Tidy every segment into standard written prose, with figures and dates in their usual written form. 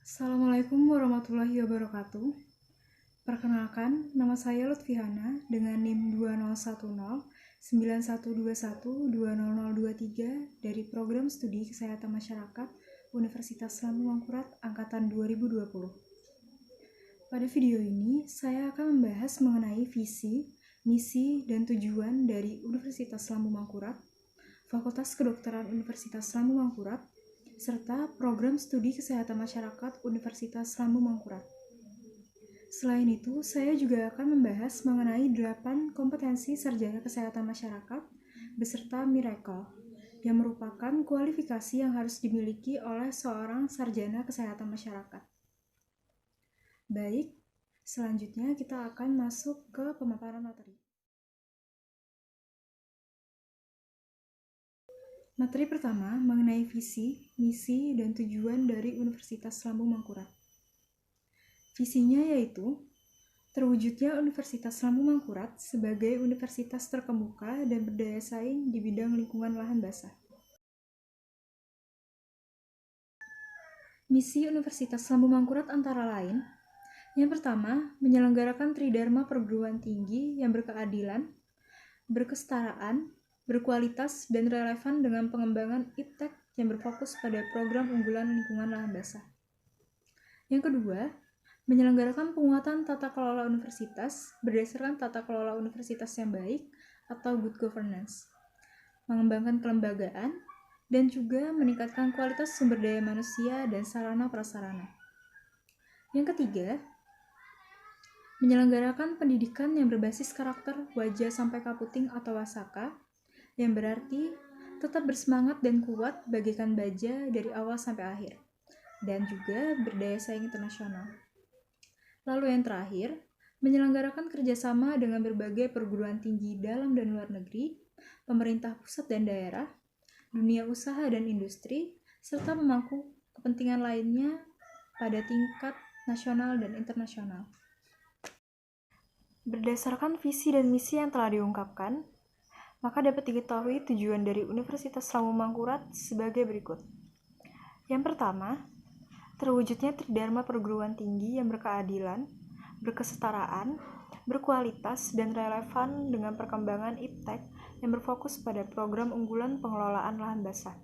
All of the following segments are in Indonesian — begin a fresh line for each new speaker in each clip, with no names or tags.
Assalamualaikum warahmatullahi wabarakatuh. Perkenalkan, nama saya Lutfihana dengan NIM 20109121200023 dari Program Studi Kesehatan Masyarakat Universitas Lambung Mangkurat Angkatan 2020. Pada video ini, saya akan membahas mengenai visi, misi, dan tujuan dari Universitas Lambung Mangkurat, Fakultas Kedokteran Universitas Lambung Mangkurat, serta Program Studi Kesehatan Masyarakat Universitas Lambung Mangkurat. Selain itu, saya juga akan membahas mengenai 8 kompetensi sarjana kesehatan masyarakat beserta Miracle, yang merupakan kualifikasi yang harus dimiliki oleh seorang sarjana kesehatan masyarakat. Baik, selanjutnya kita akan masuk ke pemaparan materi. Materi pertama mengenai visi, misi, dan tujuan dari Universitas Lambung Mangkurat. Visinya yaitu terwujudnya Universitas Lambung Mangkurat sebagai universitas terkemuka dan berdaya saing di bidang lingkungan lahan basah. Misi Universitas Lambung Mangkurat antara lain: yang pertama, menyelenggarakan tridharma perguruan tinggi yang berkeadilan, berkesetaraan, berkualitas, dan relevan dengan pengembangan IPTEK yang berfokus pada program unggulan lingkungan lahan basah. Yang kedua, menyelenggarakan penguatan tata kelola universitas berdasarkan tata kelola universitas yang baik atau good governance, mengembangkan kelembagaan, dan juga meningkatkan kualitas sumber daya manusia dan sarana prasarana. Yang ketiga, menyelenggarakan pendidikan yang berbasis karakter wajah sampai kaputing atau wasaka, yang berarti tetap bersemangat dan kuat bagaikan baja dari awal sampai akhir, dan juga berdaya saing internasional. Lalu yang terakhir, menyelenggarakan kerjasama dengan berbagai perguruan tinggi dalam dan luar negeri, pemerintah pusat dan daerah, dunia usaha dan industri, serta memangku kepentingan lainnya pada tingkat nasional dan internasional. Berdasarkan visi dan misi yang telah diungkapkan, maka dapat diketahui tujuan dari Universitas Lambung Mangkurat sebagai berikut. Yang pertama, terwujudnya tridharma perguruan tinggi yang berkeadilan, berkesetaraan, berkualitas, dan relevan dengan perkembangan IPTEK yang berfokus pada program unggulan pengelolaan lahan basah.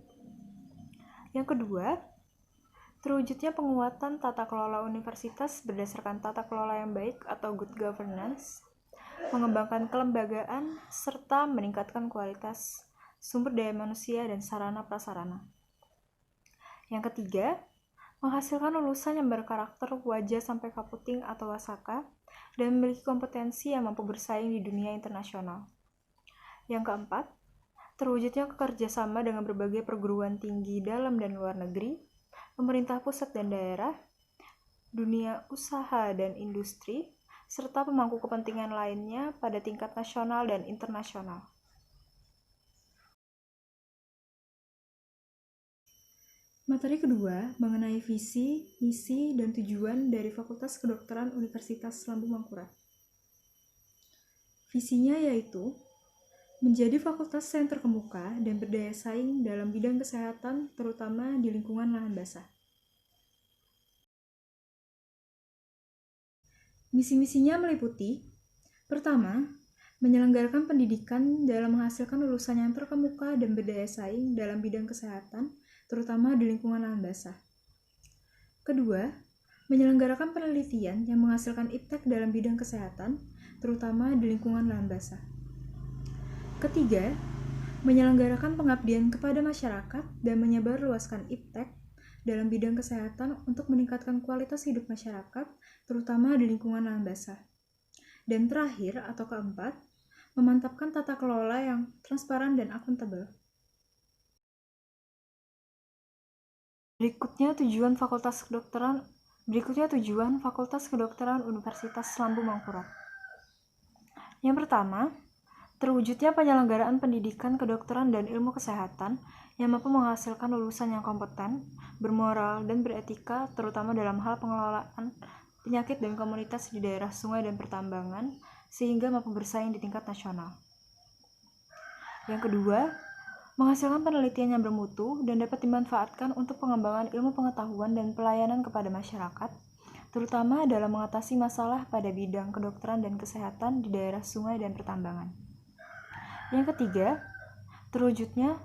Yang kedua, terwujudnya penguatan tata kelola universitas berdasarkan tata kelola yang baik atau good governance, mengembangkan kelembagaan, serta meningkatkan kualitas sumber daya manusia dan sarana prasarana. Yang ketiga, menghasilkan lulusan yang berkarakter wajah sampai kaputing atau wasaka dan memiliki kompetensi yang mampu bersaing di dunia internasional. Yang keempat, terwujudnya kerjasama dengan berbagai perguruan tinggi dalam dan luar negeri, pemerintah pusat dan daerah, dunia usaha dan industri, serta pemangku kepentingan lainnya pada tingkat nasional dan internasional. Materi kedua mengenai visi, misi, dan tujuan dari Fakultas Kedokteran Universitas Lambung Mangkurat. Visinya yaitu menjadi fakultas yang terkemuka dan berdaya saing dalam bidang kesehatan, terutama di lingkungan lahan basah. Misi-misinya meliputi: pertama, menyelenggarakan pendidikan dalam menghasilkan lulusan yang terkemuka dan berdaya saing dalam bidang kesehatan, terutama di lingkungan lahan basah. Kedua, menyelenggarakan penelitian yang menghasilkan IPTEK dalam bidang kesehatan, terutama di lingkungan lahan basah. Ketiga, menyelenggarakan pengabdian kepada masyarakat dan menyebarluaskan IPTEK dalam bidang kesehatan untuk meningkatkan kualitas hidup masyarakat, terutama di lingkungan lahan basah. Dan terakhir atau keempat, memantapkan tata kelola yang transparan dan akuntabel. Berikutnya tujuan Fakultas Kedokteran Universitas Lambung Mangkurat. Yang pertama, terwujudnya penyelenggaraan pendidikan kedokteran dan ilmu kesehatan yang mampu menghasilkan lulusan yang kompeten, bermoral, dan beretika, terutama dalam hal pengelolaan penyakit dan komunitas di daerah sungai dan pertambangan, sehingga mampu bersaing di tingkat nasional. Yang kedua, menghasilkan penelitian yang bermutu dan dapat dimanfaatkan untuk pengembangan ilmu pengetahuan dan pelayanan kepada masyarakat, terutama dalam mengatasi masalah pada bidang kedokteran dan kesehatan di daerah sungai dan pertambangan. Yang ketiga, terwujudnya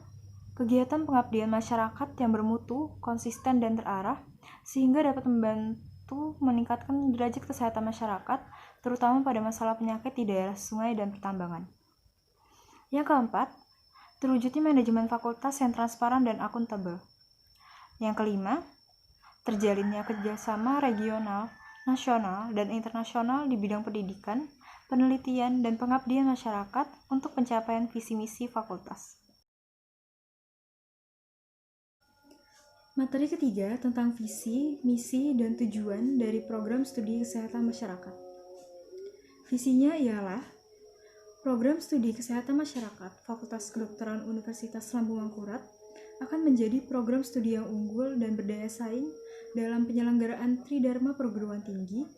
kegiatan pengabdian masyarakat yang bermutu, konsisten, dan terarah, sehingga dapat membantu meningkatkan derajat kesehatan masyarakat, terutama pada masalah penyakit di daerah sungai dan pertambangan. Yang keempat, terwujudnya manajemen fakultas yang transparan dan akuntabel. Yang kelima, terjalinnya kerjasama regional, nasional, dan internasional di bidang pendidikan, penelitian, dan pengabdian masyarakat untuk pencapaian visi misi fakultas. Materi ketiga tentang visi, misi, dan tujuan dari program studi kesehatan masyarakat. Visinya ialah program studi kesehatan masyarakat Fakultas Kedokteran Universitas Lambung Mangkurat akan menjadi program studi yang unggul dan berdaya saing dalam penyelenggaraan Tridharma Perguruan Tinggi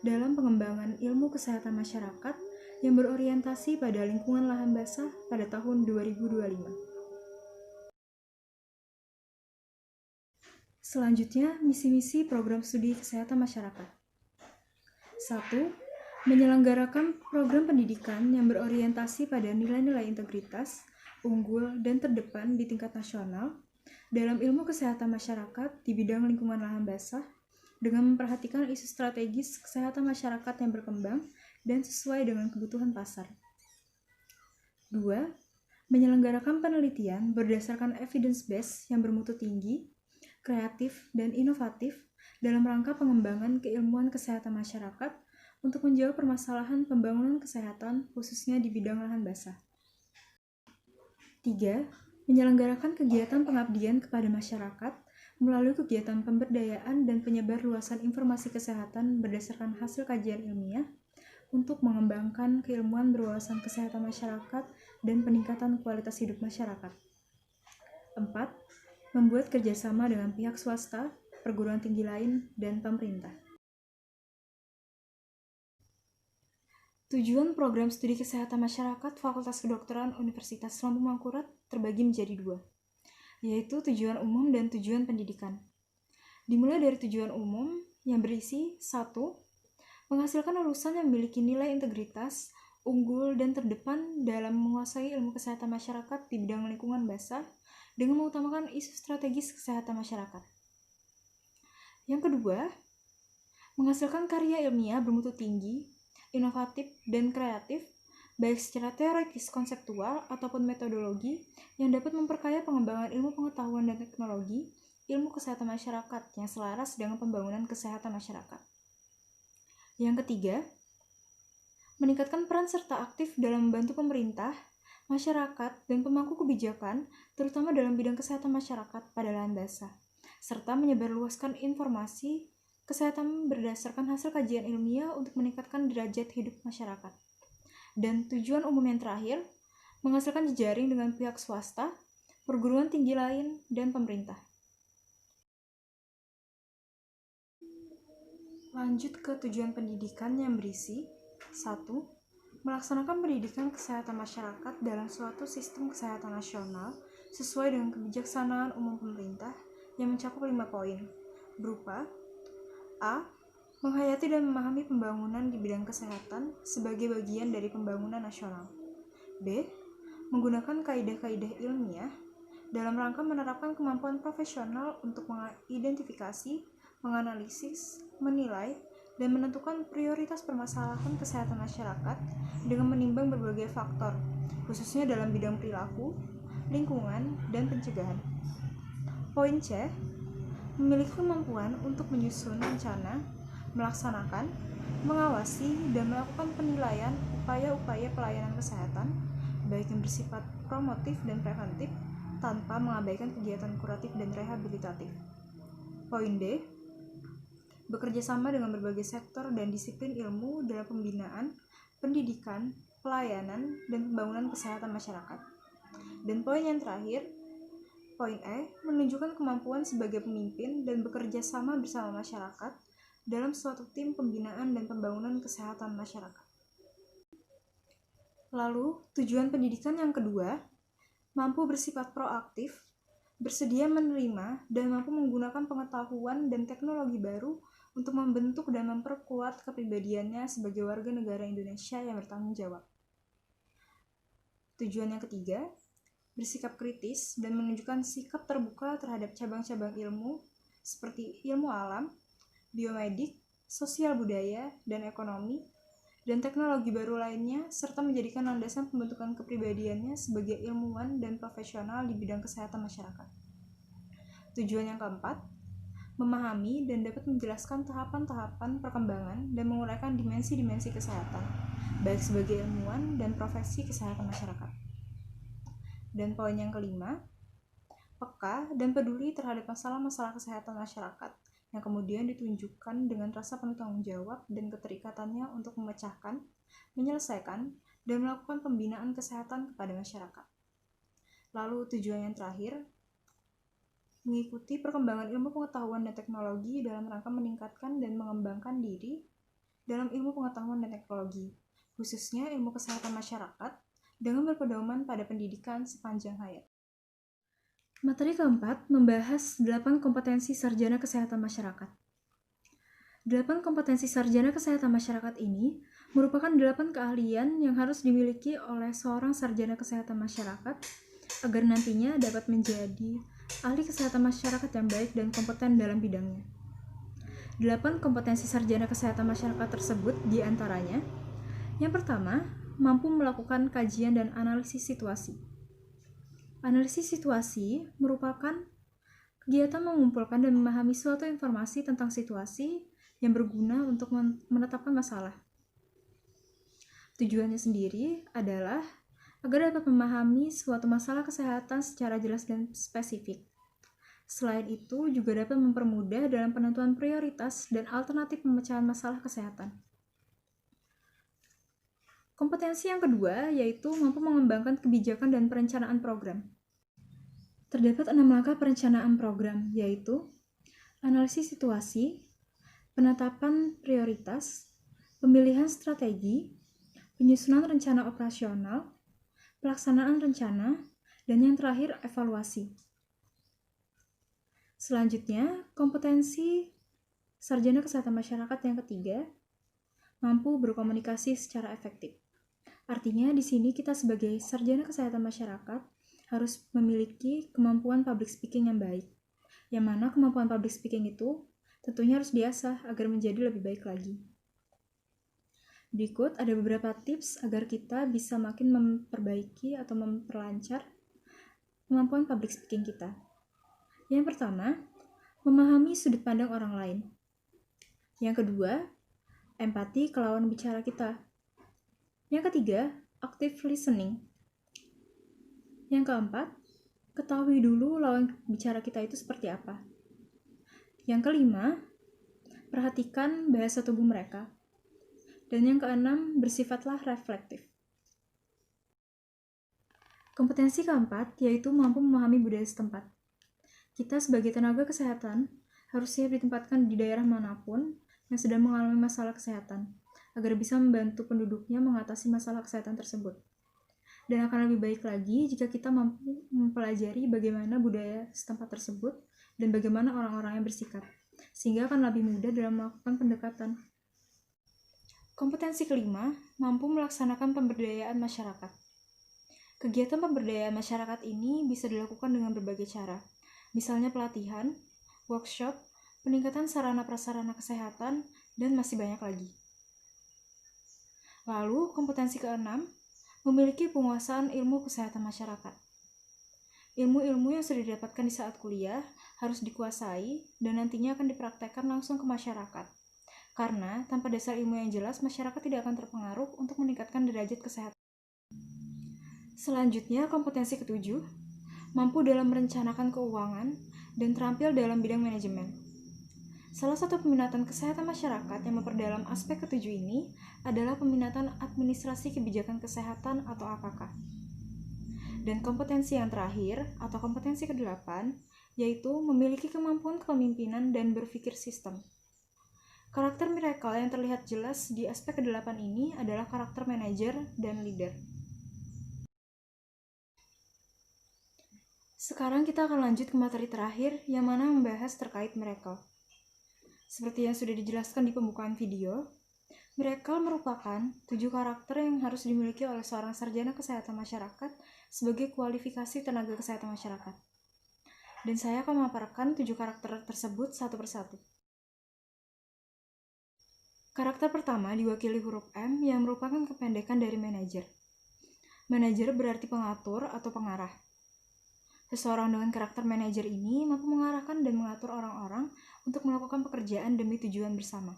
dalam pengembangan ilmu kesehatan masyarakat yang berorientasi pada lingkungan lahan basah pada tahun 2025. Selanjutnya, misi-misi program studi kesehatan masyarakat. 1. Menyelenggarakan program pendidikan yang berorientasi pada nilai-nilai integritas, unggul, dan terdepan di tingkat nasional dalam ilmu kesehatan masyarakat di bidang lingkungan lahan basah dengan memperhatikan isu strategis kesehatan masyarakat yang berkembang dan sesuai dengan kebutuhan pasar. 2. Menyelenggarakan penelitian berdasarkan evidence base yang bermutu tinggi, kreatif, dan inovatif dalam rangka pengembangan keilmuan kesehatan masyarakat untuk menjawab permasalahan pembangunan kesehatan khususnya di bidang lahan basah. 3. Menyelenggarakan kegiatan pengabdian kepada masyarakat melalui kegiatan pemberdayaan dan penyebarluasan informasi kesehatan berdasarkan hasil kajian ilmiah untuk mengembangkan keilmuan berwawasan kesehatan masyarakat dan peningkatan kualitas hidup masyarakat. 4. Membuat kerjasama dengan pihak swasta, perguruan tinggi lain, dan pemerintah. Tujuan program studi kesehatan masyarakat Fakultas Kedokteran Universitas Lambung Mangkurat terbagi menjadi 2, yaitu tujuan umum dan tujuan pendidikan. Dimulai dari tujuan umum yang berisi 1. Menghasilkan lulusan yang memiliki nilai integritas, unggul, dan terdepan dalam menguasai ilmu kesehatan masyarakat di bidang lingkungan basah dengan mengutamakan isu strategis kesehatan masyarakat. Yang kedua, menghasilkan karya ilmiah bermutu tinggi, inovatif, dan kreatif, baik secara teoritis konseptual ataupun metodologi yang dapat memperkaya pengembangan ilmu pengetahuan dan teknologi, ilmu kesehatan masyarakat yang selaras dengan pembangunan kesehatan masyarakat. Yang ketiga, meningkatkan peran serta aktif dalam membantu pemerintah, masyarakat, dan pemangku kebijakan, terutama dalam bidang kesehatan masyarakat pada lahan basah, serta menyebarluaskan informasi kesehatan berdasarkan hasil kajian ilmiah untuk meningkatkan derajat hidup masyarakat. Dan tujuan umum yang terakhir, menghasilkan jejaring dengan pihak swasta, perguruan tinggi lain, dan pemerintah. Lanjut ke tujuan pendidikan yang berisi 1. Melaksanakan pendidikan kesehatan masyarakat dalam suatu sistem kesehatan nasional sesuai dengan kebijaksanaan umum pemerintah yang mencakup 5 poin, berupa A. Menghayati dan memahami pembangunan di bidang kesehatan sebagai bagian dari pembangunan nasional. B. Menggunakan kaidah-kaidah ilmiah dalam rangka menerapkan kemampuan profesional untuk mengidentifikasi, menganalisis, menilai, dan menentukan prioritas permasalahan kesehatan masyarakat dengan menimbang berbagai faktor, khususnya dalam bidang perilaku, lingkungan, dan pencegahan. Poin C. Memiliki kemampuan untuk menyusun rencana, melaksanakan, mengawasi, dan melakukan penilaian upaya-upaya pelayanan kesehatan, baik yang bersifat promotif dan preventif, tanpa mengabaikan kegiatan kuratif dan rehabilitatif. Poin D. Bekerja sama dengan berbagai sektor dan disiplin ilmu dalam pembinaan, pendidikan, pelayanan, dan pembangunan kesehatan masyarakat. Dan poin yang terakhir, poin E, menunjukkan kemampuan sebagai pemimpin dan bekerja sama bersama masyarakat dalam suatu tim pembinaan dan pembangunan kesehatan masyarakat. Lalu, tujuan pendidikan yang kedua mampu bersifat proaktif, bersedia menerima, dan mampu menggunakan pengetahuan dan teknologi baru untuk membentuk dan memperkuat kepribadiannya sebagai warga negara Indonesia yang bertanggung jawab. Tujuan yang ketiga, bersikap kritis dan menunjukkan sikap terbuka terhadap cabang-cabang ilmu seperti ilmu alam, biomedik, sosial budaya, dan ekonomi, dan teknologi baru lainnya, serta menjadikan landasan pembentukan kepribadiannya sebagai ilmuwan dan profesional di bidang kesehatan masyarakat. Tujuan yang keempat, memahami dan dapat menjelaskan tahapan-tahapan perkembangan dan menguraikan dimensi-dimensi kesehatan, baik sebagai ilmuwan dan profesi kesehatan masyarakat. Dan poin yang kelima, peka dan peduli terhadap masalah-masalah kesehatan masyarakat yang kemudian ditunjukkan dengan rasa penuh tanggung jawab dan keterikatannya untuk memecahkan, menyelesaikan, dan melakukan pembinaan kesehatan kepada masyarakat. Lalu tujuan yang terakhir, mengikuti perkembangan ilmu pengetahuan dan teknologi dalam rangka meningkatkan dan mengembangkan diri dalam ilmu pengetahuan dan teknologi, khususnya ilmu kesehatan masyarakat, dengan berpedoman pada pendidikan sepanjang hayat. Materi keempat membahas 8 kompetensi sarjana kesehatan masyarakat. 8 kompetensi sarjana kesehatan masyarakat ini merupakan 8 keahlian yang harus dimiliki oleh seorang sarjana kesehatan masyarakat agar nantinya dapat menjadi ahli kesehatan masyarakat yang baik dan kompeten dalam bidangnya. 8 kompetensi sarjana kesehatan masyarakat tersebut diantaranya, yang pertama, mampu melakukan kajian dan analisis situasi. Analisis situasi merupakan kegiatan mengumpulkan dan memahami suatu informasi tentang situasi yang berguna untuk menetapkan masalah. Tujuannya sendiri adalah agar dapat memahami suatu masalah kesehatan secara jelas dan spesifik. Selain itu, juga dapat mempermudah dalam penentuan prioritas dan alternatif pemecahan masalah kesehatan. Kompetensi yang kedua yaitu mampu mengembangkan kebijakan dan perencanaan program. Terdapat 6 langkah perencanaan program, yaitu analisis situasi, penetapan prioritas, pemilihan strategi, penyusunan rencana operasional, pelaksanaan rencana, dan yang terakhir evaluasi. Selanjutnya, kompetensi sarjana kesehatan masyarakat yang ketiga, mampu berkomunikasi secara efektif. Artinya, di sini kita sebagai sarjana kesehatan masyarakat harus memiliki kemampuan public speaking yang baik. Yang mana kemampuan public speaking itu tentunya harus diasah agar menjadi lebih baik lagi. Berikut ada beberapa tips agar kita bisa makin memperbaiki atau memperlancar kemampuan public speaking kita. Yang pertama, memahami sudut pandang orang lain. Yang kedua, empati ke lawan bicara kita. Yang ketiga, active listening. Yang keempat, ketahui dulu lawan bicara kita itu seperti apa. Yang kelima, perhatikan bahasa tubuh mereka. Dan yang keenam, bersifatlah reflektif. Kompetensi keempat yaitu mampu memahami budaya setempat. Kita sebagai tenaga kesehatan harus siap ditempatkan di daerah manapun yang sedang mengalami masalah kesehatan, agar bisa membantu penduduknya mengatasi masalah kesehatan tersebut. Dan akan lebih baik lagi jika kita mampu mempelajari bagaimana budaya setempat tersebut dan bagaimana orang-orangnya bersikap, sehingga akan lebih mudah dalam melakukan pendekatan. Kompetensi kelima, mampu melaksanakan pemberdayaan masyarakat. Kegiatan pemberdayaan masyarakat ini bisa dilakukan dengan berbagai cara, misalnya pelatihan, workshop, peningkatan sarana prasarana kesehatan, dan masih banyak lagi. Lalu, kompetensi keenam, memiliki penguasaan ilmu kesehatan masyarakat. Ilmu-ilmu yang sudah didapatkan di saat kuliah harus dikuasai dan nantinya akan dipraktekkan langsung ke masyarakat. Karena tanpa dasar ilmu yang jelas, masyarakat tidak akan terpengaruh untuk meningkatkan derajat kesehatan. Selanjutnya, kompetensi ketujuh, mampu dalam merencanakan keuangan dan terampil dalam bidang manajemen. Salah satu peminatan kesehatan masyarakat yang memperdalam aspek ketujuh ini adalah peminatan administrasi kebijakan kesehatan atau AKK. Dan kompetensi yang terakhir atau kompetensi kedelapan yaitu memiliki kemampuan kepemimpinan dan berpikir sistem. Karakter miracle yang terlihat jelas di aspek kedelapan ini adalah karakter manajer dan leader. Sekarang kita akan lanjut ke materi terakhir yang mana membahas terkait miracle. Seperti yang sudah dijelaskan di pembukaan video, miracle merupakan 7 karakter yang harus dimiliki oleh seorang sarjana kesehatan masyarakat sebagai kualifikasi tenaga kesehatan masyarakat. Dan saya akan memaparkan 7 karakter tersebut satu persatu. Karakter pertama diwakili huruf M yang merupakan kependekan dari manajer. Manajer berarti pengatur atau pengarah. Seseorang dengan karakter manajer ini mampu mengarahkan dan mengatur orang-orang untuk melakukan pekerjaan demi tujuan bersama.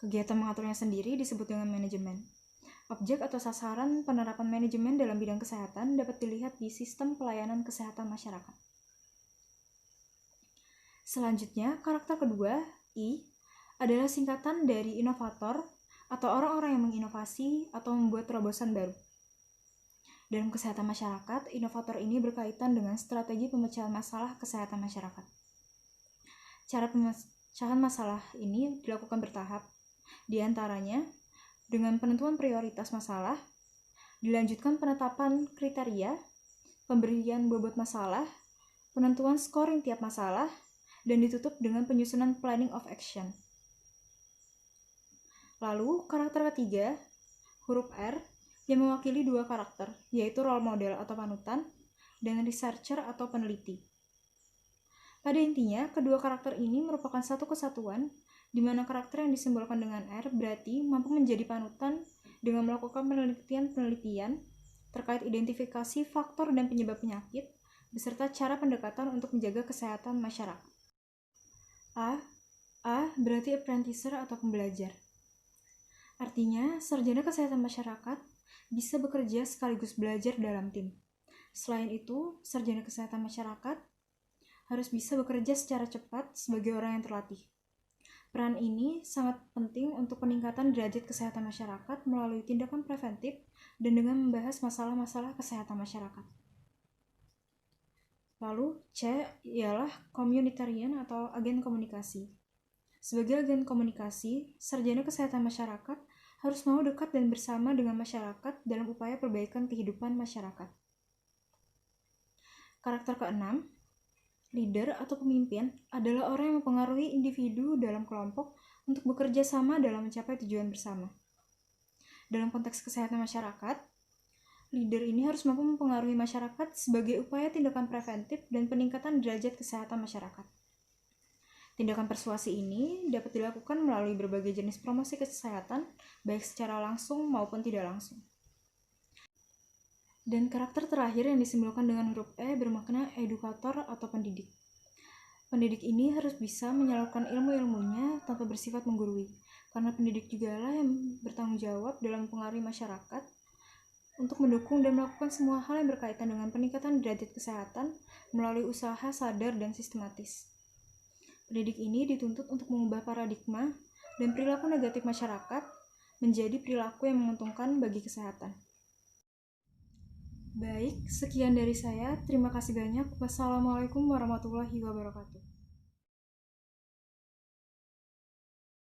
Kegiatan mengaturnya sendiri disebut dengan manajemen. Objek atau sasaran penerapan manajemen dalam bidang kesehatan dapat dilihat di sistem pelayanan kesehatan masyarakat. Selanjutnya, karakter kedua, I, adalah singkatan dari inovator atau orang-orang yang menginovasi atau membuat terobosan baru. Dalam kesehatan masyarakat, inovator ini berkaitan dengan strategi pemecahan masalah kesehatan masyarakat. Cara pemecahan masalah ini dilakukan bertahap, di antaranya dengan penentuan prioritas masalah, dilanjutkan penetapan kriteria, pemberian bobot masalah, penentuan scoring tiap masalah, dan ditutup dengan penyusunan planning of action. Lalu, karakter ketiga, huruf R, yang mewakili 2 karakter, yaitu role model atau panutan, dan researcher atau peneliti. Pada intinya, kedua karakter ini merupakan satu kesatuan, di mana karakter yang disimbolkan dengan R berarti mampu menjadi panutan dengan melakukan penelitian terkait identifikasi faktor dan penyebab penyakit, beserta cara pendekatan untuk menjaga kesehatan masyarakat. A berarti apprenticer atau pembelajar. Artinya, sarjana kesehatan masyarakat bisa bekerja sekaligus belajar dalam tim. Selain itu, sarjana kesehatan masyarakat harus bisa bekerja secara cepat sebagai orang yang terlatih. Peran ini sangat penting untuk peningkatan derajat kesehatan masyarakat melalui tindakan preventif dan dengan membahas masalah-masalah kesehatan masyarakat. Lalu, C ialah communitarian atau agen komunikasi. Sebagai agen komunikasi, sarjana kesehatan masyarakat harus mau dekat dan bersama dengan masyarakat dalam upaya perbaikan kehidupan masyarakat. Karakter keenam, leader atau pemimpin adalah orang yang mempengaruhi individu dalam kelompok untuk bekerja sama dalam mencapai tujuan bersama. Dalam konteks kesehatan masyarakat, leader ini harus mampu mempengaruhi masyarakat sebagai upaya tindakan preventif dan peningkatan derajat kesehatan masyarakat. Tindakan persuasi ini dapat dilakukan melalui berbagai jenis promosi kesehatan, baik secara langsung maupun tidak langsung. Dan karakter terakhir yang disimbolkan dengan huruf E bermakna edukator atau pendidik. Pendidik ini harus bisa menyalurkan ilmu-ilmunya tanpa bersifat menggurui, karena pendidik jugalah yang bertanggung jawab dalam mempengaruhi masyarakat untuk mendukung dan melakukan semua hal yang berkaitan dengan peningkatan derajat kesehatan melalui usaha sadar dan sistematis. Pendidik ini dituntut untuk mengubah paradigma dan perilaku negatif masyarakat menjadi perilaku yang menguntungkan bagi kesehatan. Baik, sekian dari saya. Terima kasih banyak. Wassalamualaikum warahmatullahi wabarakatuh.